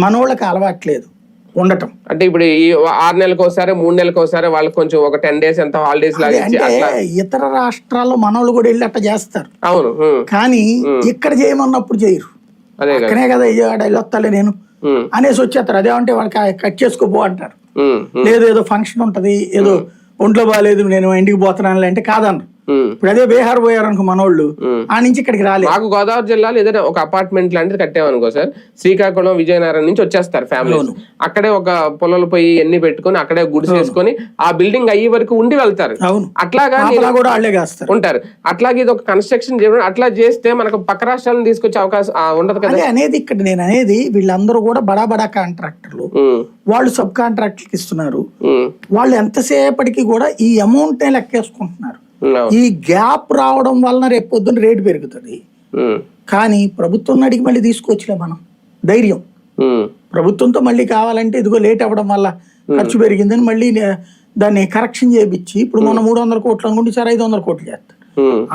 మనోళ్ళకి అలవాట్లేదు ఉండటం. అంటే ఇప్పుడు ఈ 6 నెలలకు ఒకసారి 3 నెలలకు ఒకసారి వాళ్ళకి కొంచెం ఒక 10 days ఎంత హాలిడేస్ లాగా అంటే ఇతర రాష్ట్రాల్లో మనోళ్ళు కూడా వెళ్ళి అట్లా చేస్తారు. అవును. కానీ ఇక్కడ చేయమన్నప్పుడు చేయరు. అక్కనే కదా వెళ్ళొస్తాలే నేను అనేసి వచ్చేస్తారు. అదేమంటే వాళ్ళకి కట్ చేసుకోపో అంటారు. లేదు ఏదో ఫంక్షన్ ఉంటది, ఏదో ఒంట్లో బాగాలేదు నేను ఇంటికి పోతున్నాను అంటే కాదన్నారు. ఇప్పుడు అదే బీహార్ పోయారు అనుకో మనోళ్ళు, ఆ నుంచి ఇక్కడికి రాలేదు. మాకు గోదావరి జిల్లాలో ఏదైనా ఒక అపార్ట్మెంట్ లాంటిది కట్టామనుకో సార్, శ్రీకాకుళం విజయనగరం నుంచి వచ్చేస్తారు ఫ్యామిలీ, అక్కడే ఒక పొలాలు పోయి ఎన్ని పెట్టుకుని అక్కడే గుడిసి వేసుకొని ఆ బిల్డింగ్ అయ్యే వరకు ఉండి వెళ్తారు. అట్లాగా ఉంటారు. అట్లాగే ఇది ఒక కన్స్ట్రక్షన్ చేయడం అట్లా చేస్తే మనకు పక్క రాష్ట్రాలను తీసుకొచ్చే అవకాశం ఉండదు కదా అనేది. ఇక్కడ నేను అనేది వీళ్ళందరూ కూడా బడా బడా కాంట్రాక్టర్లు, వాళ్ళు సబ్ కాంట్రాక్టర్కి ఇస్తున్నారు. వాళ్ళు ఎంతసేపటికి కూడా ఈ అమౌంట్ లెక్కేసుకుంటున్నారు. ఈ గ్యాప్ రావడం వలన రేపు పొద్దున్న రేటు పెరుగుతుంది. కానీ ప్రభుత్వం అడిగి మళ్ళీ తీసుకోవచ్చులే మనం ధైర్యం. ప్రభుత్వంతో మళ్ళీ కావాలంటే ఇదిగో లేట్ అవ్వడం వల్ల ఖర్చు పెరిగిందని మళ్ళీ దాన్ని కరెక్షన్ చేయించి ఇప్పుడు మనం 300 కోట్లు అనుకుంటే సార్ 500 కోట్లు చేస్తారు.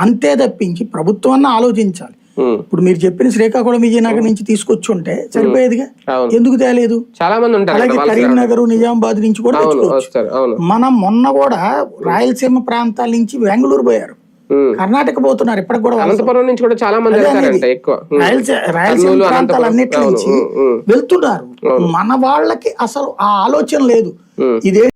అంతే తప్పించి ప్రభుత్వం అన్న ఆలోచించాలి. ఇప్పుడు మీరు చెప్పిన శ్రీకాకుళం విజయనగరం నుంచి తీసుకొచ్చి ఉంటే సరిపోయేదిగా, ఎందుకు తేలేదు? చాలా మంది ఉంటారు. అలాగే కరీంనగర్ నిజామాబాద్ నుంచి కూడా తెచ్చుకోవచ్చు. మనం మొన్న కూడా రాయలసీమ ప్రాంతాల నుంచి బెంగళూరు పోయారు, కర్ణాటక పోతున్నారు. ఇప్పటికి కూడా అనంతపురం నుంచి కూడా చాలా మంది రాయలసీమ ప్రాంతాలన్నిటి నుంచి వెళ్తున్నారు. మన వాళ్ళకి అసలు ఆ ఆలోచన లేదు. ఇదే